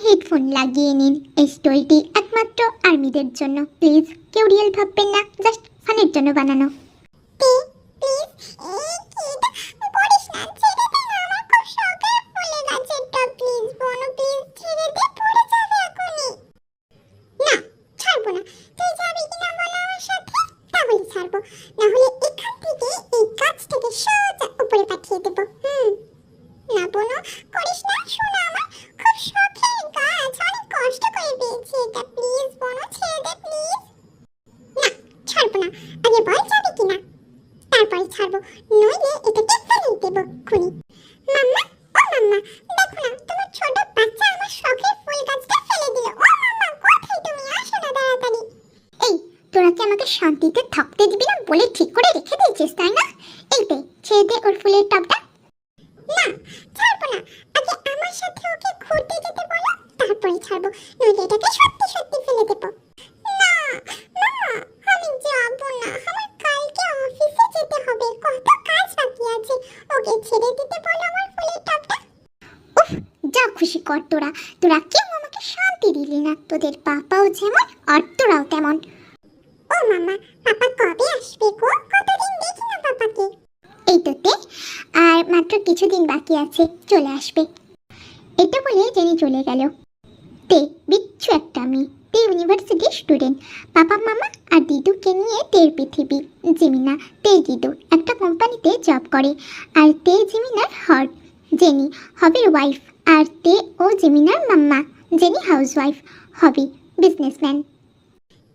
Headphone লাগিয়ে নিন। এই স্টোরিটি একমাত্র আর্মিদের জন্য। প্লিজ কেউ রিয়েল ভাববেন না, জাস্ট ফানের জন্য বানানো। শান্তিতে থাকতে দিবি না বলে ঠিক করে রেখে দিয়েছিস, তাই না? এই দে, ছেড়ে দে ওর ফুলের টবটা। না, ছাড়বো না। আগে আমার সাথে ওকে ঘুরতে যেতে বলো, তারপরে ছাড়বো, নইলে এটাকে সত্যি সত্যি ফেলে দেবো। না মামা, আমি যাবো না, আমার কালকে অফিসে যেতে হবে, কত কাজ বাকি আছে। ওকে ছেড়ে দিতে বলো আমার ফুলের টবটা। উফ, যা খুশি কর তোরা। তোরা কেউ আমাকে শান্তি দিলি না। তোদের পাপাও যেমন আর তোরাও তেমন। ও মামা, পাপা কবে আসবে গো? কতদিন দেখি না পাপাকে। এই তো তে, আর মাত্র কিছুদিন বাকি আছে, চলে আসবে। এটা বলে জেনি চলে গেল। তে বিচ্ছু একটা মেয়ে, তে ইউনিভার্সিটির স্টুডেন্ট। পাপা মামা আর দিদুকে নিয়ে তের পৃথিবী। জিমিনা, তে দিদু একটা কোম্পানিতে জব করে, আর তে জিমিনার হট। জেনি হবির ওয়াইফ, আর তে ও জিমিনার মাম্মা। জেনি হাউস ওয়াইফ, হবি বিজনেসম্যান।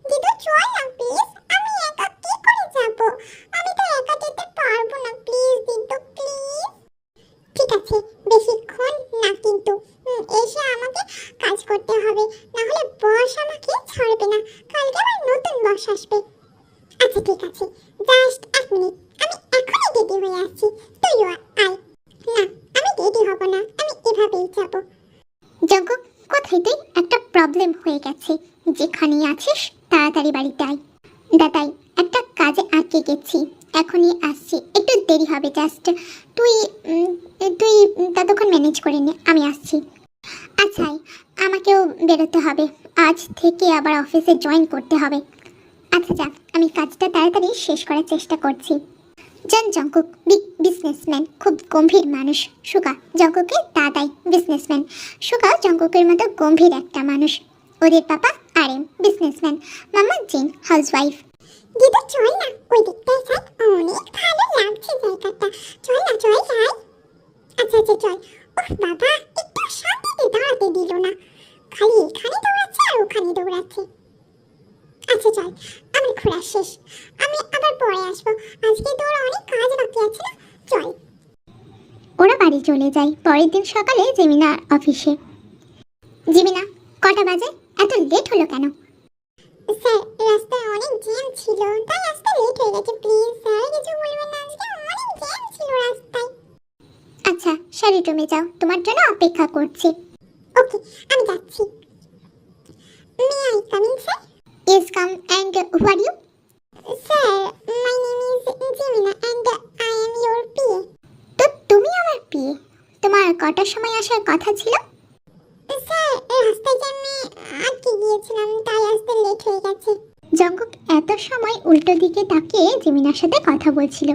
দিদু চল না প্লিজ, আমি একা কি করে যাব? আমি তো একা যেতে পারবো না, প্লিজ দিদু প্লিজ। ঠিক আছে, বেশিক্ষণ না কিন্তু, এসে আমাকে কাজ করতে হবে, না হলে বস আমাকে ছাড়বে না। কালকে আমার নতুন বস আসবে। আচ্ছা ঠিক আছে, জাস্ট এক মিনিট, আমি এখনই রেডি হয়ে আসছি, তুইও আয়। না, আমি রেডি হব না, আমি এভাবেই যাব। জগৎ কোথায় তুই? একটা প্রবলেম হয়ে গেছে, যেখানেই আছিস তাড়াতাড়ি বাড়িতে আয়। দাদাই, একটা কাজে আটকে গেছি, এখনই আসছি, একটু দেরি হবে জাস্ট। তুই তুই ততক্ষণ ম্যানেজ করে নে, আমি আসছি। আচ্ছা, আমাকেও বেরোতে হবে, আজ থেকে আবার অফিসে জয়েন করতে হবে। আচ্ছা যা, আমি কাজটা তাড়াতাড়ি শেষ করার চেষ্টা করছি। জন জঙ্কুক বিজনেসম্যান, খুব গম্ভীর মানুষ। সুগা জঙ্কুকের দাদাই বিজনেসম্যান। সুগা জঙ্কুকের মতো গম্ভীর একটা মানুষ। ওদের পাপা আরএম বিজনেসম্যান, মামা জিন হাউসওয়াইফ। দিদা চল না, ওই দিকটায় যাই, অনেক ভালো লাগছে জায়গাটা। চল না, চল যাই। আচ্ছা আচ্ছা চল। ওহ বাবা, একটু শান্তিতে দাঁড়াতে দিল না, খালি এখানে দৌড়াচ্ছে আর ওখানে দৌড়াচ্ছে। আচ্ছা চল, আমার ঘোরা শেষ, আমি আবার পরে আসবো, আজকে তোর অনেক কাজ বাকি আছে না। চল। ওরা বাড়ি চলে যায়। পরের দিন সকালে জিমিনা অফিসে। জিমিনা, কটা বাজে? এত লেট হলো কেন? স্যার, রাস্তায় অনেক জ্যাম ছিল, তাই আসতে লেট হয়ে গেছে। প্লিজ স্যার কিছু বলবেন না, আজকে অনেক জ্যাম ছিল রাস্তায়। আচ্ছা, সারি রুমে যাও, তোমার জন্য অপেক্ষা করছি। ওকে, আমি যাচ্ছি। May I come in sir? Yes, come. And who are you? Sir, my name is Jimina and I am your PA. তো তুমি আমার PA? তোমার কটার সময় আসার কথা ছিল? স্যার, রাস্তায় জ্যামে আটকে গিয়েছিলাম, তাই আসতে লেট হয়ে গেছে। জঙ্কুক এত সময় উল্টো দিকে তাকিয়ে জিমিনার সাথে কথা বলছিল,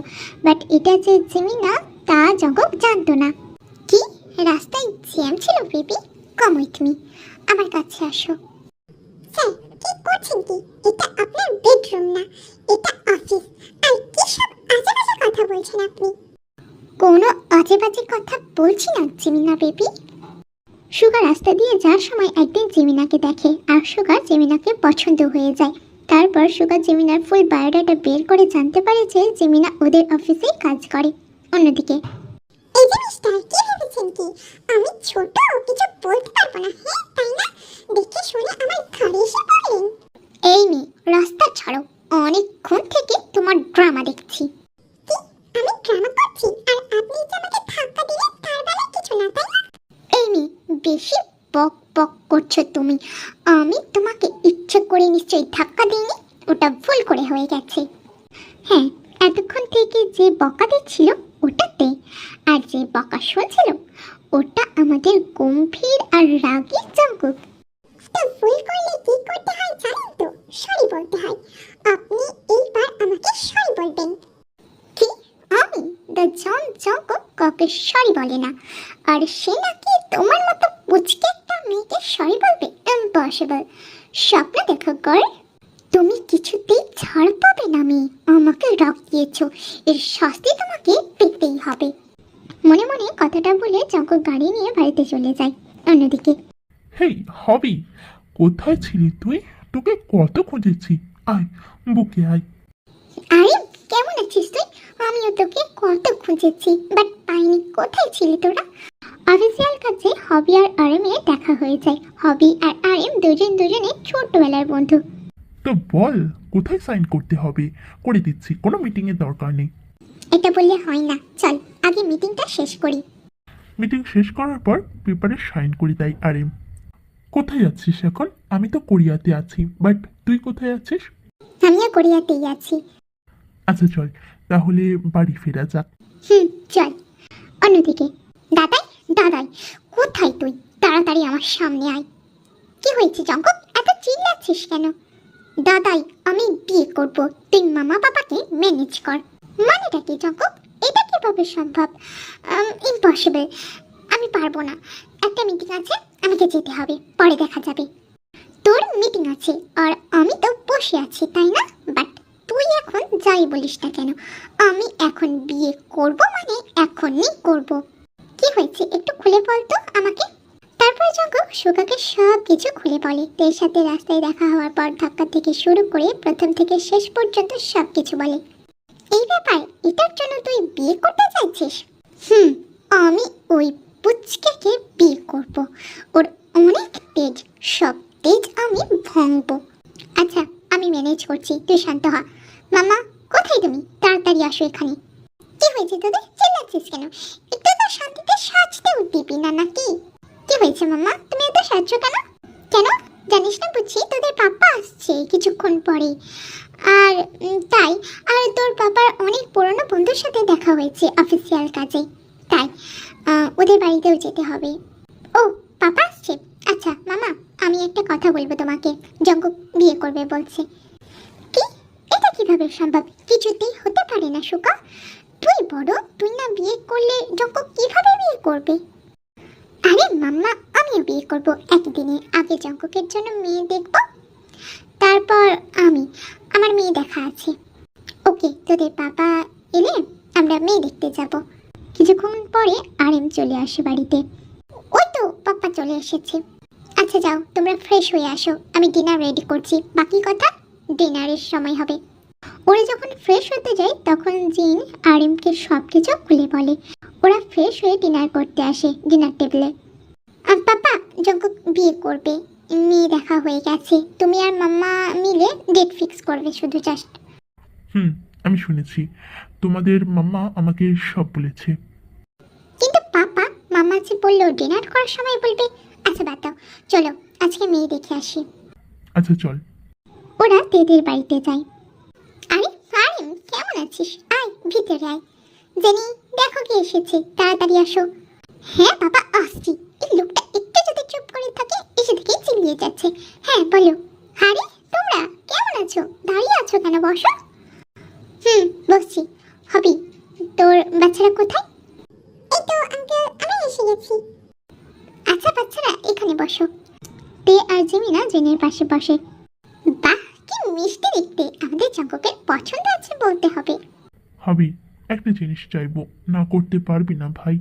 বাট এটা যে জিমিনা তা জঙ্কুক জানতো না। কি রাস্তায় জ্যাম ছিল বেবি? কাম উইথ মি, আমার কাছে আসো। স্যার, কি করছেন কি? এটা আপনার বেডরুম না, এটা অফিস। আর কি সব আজেবাজে কথা বলছেন আপনি? কোনো আজেবাজে কথা বলছি না জিমিনা বেবি। সুগা রাস্তা দিয়ে যাওয়ার সময় একদিন জেমিনাকে দেখে আর সুগা জেমিনাকে পছন্দ হয়ে যায়। তারপর সুগা জেমিনার ফুল বায়োডাটা বের করে জানতে পারে যে জেমিনা ওদের অফিসেই কাজ করে। অন্যদিকে এই যে মিস্টার, কি ভেবেছেন কি আমি ছোট কিছু বলতে পারবো না? হ্যাঁ তাই না? দেখে শুনে আমার ঘরে এসে পড়লেন। এই মেয়ে, রাস্তা ছাড়ো, অনেকক্ষণ থেকে তোমার ড্রামা দেখছি। কি আমি ড্রামা করছি আর আপনি যে আমাকে ধাক্কা দিলেন তার বেলায় কিছু না, তাই না? এই মেয়ে, বেশি বক বক করছো তুমি। আমি তোমাকে ইচ্ছে করে নিশ্চয়ই ধাক্কা দিইনি, ওটা ভুল করে হয়ে গেছে। হ্যাঁ, এতক্ষণ থেকে যে বকা দিচ্ছিল ওটাতে, আর যে বকা শুনছিল ওটা আমাদের গম্ভীর আর রাগী জঙ্কুক। তো ভুল করলে কি করতে হয় জানেন তো? সরি বলতে হয়। আপনি এইবার আমাকে সরি বলবেন। কি? আমি দ্য জন জঙ্কুক কাউকে সরি বলে না, আর সে নাকি তোমার মতো পুচকে একটা মেয়েকে সরি বলবে? ইম্পসিবল। স্বপ্ন দেখো কর, তুমি কিছুতেই ছাড় পাবে না। মেয়ে, আমাকে রাগ দিয়েছো, এর শাস্তি তোমাকে পেতেই হবে। মনে মনে কথাটা বলে জঙ্কুক গাড়ি নিয়ে বাড়িতে চলে যায়। অন্যদিকে হেই হবি, কোথায় ছিলি তুই? তোকে কত খুঁজেছি। আয়, বুকে আয়। আরে কেমন আছিস তুই? আমিও তোকে কত খুঁজেছি, বাট পাইনি। কোথায় ছিলি তোরা? অফিসিয়াল কাজে হবি আর আরেমের দেখা হয়ে যায়। হবি আর আরেম দুজনে ছোটবেলার বন্ধু। তো বল, কোথায় সাইন করতে হবে? করে দিচ্ছি, কোনো মিটিংয়ের দরকার নেই। এটা বললে হয় না, চল আগে মিটিংটা শেষ করি। মিটিং শেষ করার পর পেপারে সাইন করি, তাই আরেম। কোথায় আছিস এখন? আমি তো কোরিয়াতে আছি, বাট তুই কোথায় আছিস? আমিও কোরিয়াতেই আছি। আচ্ছা চল, তাহলে বাড়ি ফেরা যাক। চল। অন্যদিকে দাদাই, দাদাই কোথায় তুই? তাড়াতাড়ি আমার সামনে আয়। কি হয়েছে জঙ্কুক, এত চিল্লাচ্ছিস কেন? দাদাই, আমি বিয়ে করব, তুই মামা বাবাকে ম্যানেজ কর। মানেটা কি জঙ্কুক? এটা কিভাবে সম্ভব? ইম্পসিবল, আমি পারবো না। একটা মিটিং আছে, আমাকে যেতে হবে, পরে দেখা যাবে। তোর মিটিং আছে আর আমি তো বসে আছি, তাই না? বাট তুই এখন যাই বলিস না কেন, আমি এখন বিয়ে করব, মানে এখনই করব। কি হয়েছে একটু খুলে বল তো আমাকে। তারপর জঙ্কুক সুগাকে সব কিছু খুলে বলে। তের সাথে রাস্তায় দেখা হওয়ার পর ধাক্কা থেকে শুরু করে প্রথম থেকে শেষ পর্যন্ত সব কিছু বলে। এই ব্যাপার, এটার জন্য তুই বিয়ে করতে চাইছিস? আমি ওই পুচকেকে বিয়ে করব। ওর অনেক তেজ, সব তেজ আমি ভাঙবো। আচ্ছা, আমি ম্যানেজ করছি, তুই শান্ত হ। মামা, কোথায় তুমি? তাড়াতাড়ি আসো এখানে। কি হয়েছে তোদের, চিল্লাচ্ছিস কেন? একটু তো শান্তিতে সাজতেও দিবি না নাকি? কি হয়েছে মামা, তুমি এত সাজছো কেন? কেন জানিস না বুঝছি, তোদের পাপা আসছে কিছুক্ষণ পরে। আর তাই, আর তোর পাপার অনেক পুরনো বন্ধুর সাথে দেখা হয়েছে অফিসিয়াল কাজে, তাই ওদের বাড়িতেও যেতে হবে। ও, পাপা আসছে? আচ্ছা মামা, আমি একটা কথা বলবো তোমাকে। জঙ্কুক বিয়ে করবে বলছে। কি? এটা কিভাবে সম্ভব? কিছুতেই হতে পারে না সুকা। তুই বড়, তুই না বিয়ে করলে জঙ্কুক কিভাবে বিয়ে করবে? আরে মাম্মা, আমিও বিয়ে করব একদিনে। আগে জঙ্কুকের জন্য মেয়ে দেখব, তারপর আমার মেয়ে দেখা আছে। ওকে, তোদের বাবা এলে আমরা মেয়ে দেখতে যাব। কিছুক্ষণ পরে আরেম চলে আসে বাড়িতে। ওই তো পাপ্পা চলে এসেছে। আচ্ছা যাও, তোমরা ফ্রেশ হয়ে আসো, আমি ডিনার রেডি করছি। বাকি কথা ডিনারের সময় হবে। ওরা যখন ফ্রেশ হতে যায় তখন জিন আরেমকে সব কিছু খুলে বলে। ওরা ফ্রেশ হয়ে ডিনার করতে আসে ডিনার টেবিলে। পাপা, জঙ্কুক বিয়ে করবে, মেয়ে দেখা হয়ে গেছে। তুমি আর মাম্মা মিলে ডেট ফিক্স করবে শুধু, জাস্ট। আমি শুনেছি, তোমাদের মাম্মা আমাকে সব বলেছে। কিন্তু পাপা, মাম্মা যে বললো ডিনার করার সময় বলবে। আচ্ছা বাদ দাও, চলো আজকে মেয়ে দেখে আসি। আচ্ছা চল। ওরা তেদের বাড়িতে যায়। আরে ফারিম, কেমন আছিস? আয় ভিতরে আয়। জেনি, দেখো কি এসেছে, তাড়াতাড়ি আসো। হ্যাঁ বাবা, আসছি। এই লোকটা একটু যদি চুপ করে থাকে, এসে থেকে চিল্লিয়ে যাচ্ছে। হ্যাঁ বলো। আরে তোমরা কেমন আছো? দাঁড়িয়ে আছো কেন? বসো। বসছি। হবি, তোর বাচ্চারা কোথায়? এই তো আঙ্কেল, আমি এসে গেছি। আচ্ছা বাচ্চারা এখানে বসো। তে আর জেমিনা জেনের পাশে বসে। বাহ, কি মিষ্টি দেখতে। আমাদের জঙ্কুকের পছন্দ আছে বলতে হবে। হবি, একটা জিনিস চাইবো, না করতে পারবি না ভাই?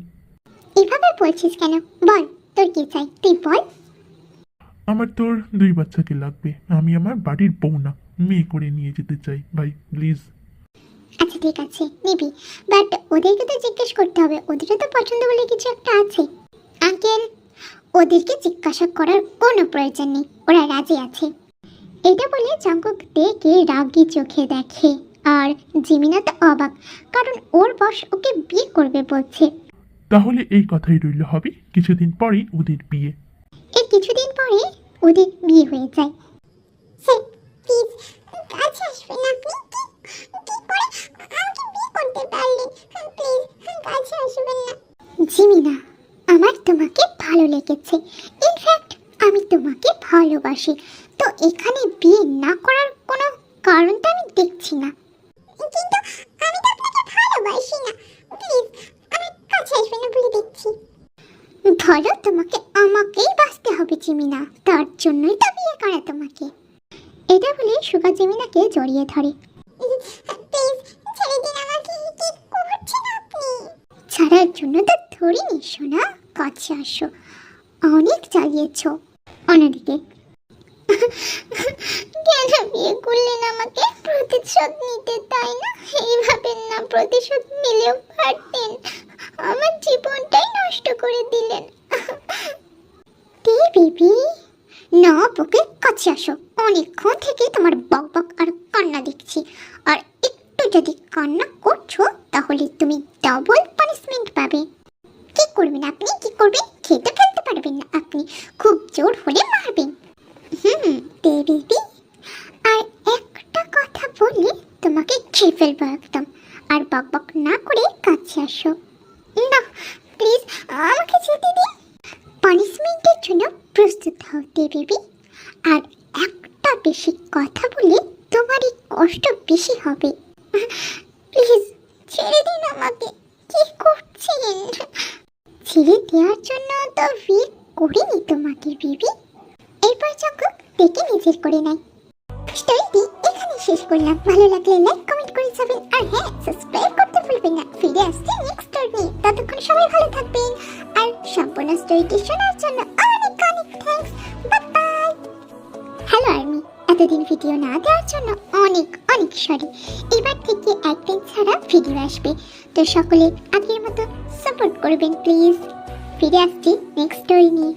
এভাবে বলছিস কেন? বল, তোর কি চাই তুই বল। আমার তোর 2 বাচ্চাকে লাগবে, আমি আমার বাড়ির বউ না, মেয়ে করে নিয়ে যেতে চাই ভাই, প্লিজ। আচ্ছা ঠিক আছে নিবি, বাট ওদেরকে তো জিজ্ঞেস করতে হবে, ওদেরও তো পছন্দ বলে কিছু একটা আছে। আঙ্কেল, ওদেরকে জিজ্ঞাসা করার কোনো প্রয়োজন নেই, ওরা রাজি আছে। এটা বলে জঙ্কুক দেখে রাগী চোখে দেখে, আর জিমিনা তো অবাক, কারণ ওর বস ওকে বিয়ে করবে বলছে। তাহলে এই কথাই রইল, হবে কিছুদিন পরেই ওদের বিয়ে। এর কিছুদিন পরে ওদের বিয়ে হয়ে যায়। স্যার প্লিজ কাছে আসবেন আপনি, কি করে আমাকে বিয়ে করতে পারলেন? প্লিজ কাছে আসবেন না। জিমিনা, আমার তোমাকে ভালো লেগেছে, ইনফ্যাক্ট আমি তোমাকে ভালোবাসি, তো এখানে বিয়ে না করার কোনো কারণ তো আমি দেখছি না। কিন্তু আমি তো আপনাকে ভালোবাসি না, প্লিজ আমার কাছে আসবেন না বলে দিচ্ছি। ধরো তোমাকে আমাকেই বাঁচতে হবে জিমিনা, তার জন্যই তো বিয়ে করা তোমাকে। এটা বলে সুগা জিমিনাকে জড়িয়ে ধরে। প্লিজ ছেড়ে দিন আমাকে, কি করছেন আপনি? ছাড়ার জন্য তো ধরিনি সোনা, কাছে আসো, অনেক জ্বালিয়েছ। অন্যদিকে কেন বিয়ে করলেন আমাকে? প্রতিশোধ নিতে, তাই না? এইভাবে না প্রতিশোধ নিলেও পারতেন, আমার জীবনটাই নষ্ট করে দিলেন। বেবি না বকে কাছে আসো, অনেকক্ষণ থেকে তোমার বক বক আর কান্না দেখছি, আর একটু যদি কান্না করছো তাহলে তুমি ডাবল পানিশমেন্ট পাবে। কি করবেন আপনি, কি করবেন? খেতে ফেলতে পারবেন না আপনি, খুব জোর হলে মারবেন। বেবি, আর একটা কথা বললে তোমাকে খেয়ে ফেলবো একদম, আর বক বক না করে কাছে আসো। না প্লিজ আমাকে যেতে দিন। পানিশমেন্টের জন্য প্রস্তুত হও বেবি, আর একটা বেশি কথা বলে তোমারই কষ্ট বেশি হবে। প্লিজ ছেড়ে দিন আমাকে। কি করছেন? ছেড়ে দেওয়ার জন্য তো বিয়ে করিনি তোমাকে বেবি। এরপর জঙ্কুক দেখে নিজের করে নেয়। স্টোরিটি এখানে শেষ করলাম, ভালো লাগলে লাইক কমেন্ট করে যাবেন, আর হ্যাঁ সাবস্ক্রাইব করতে ভুলবেন না। ফিরে আসছি নেক্সট স্টোরি নিয়ে, ততক্ষণ সবাই ভালো থাকবেন, আর সম্পূর্ণ স্টোরিটি শোনার জন্য অনেক অনেক thanks. Bye bye. Hello army, এতদিন ভিডিও না দেওয়ার জন্য অনেক অনেক সরি। এবার থেকে একদিন ছাড়া ভিডিও আসবে, তো সকলে আগের মতো সাপোর্ট করবেন প্লিজ। ফিরে আসছি নেক্সট স্টোরি নিয়ে।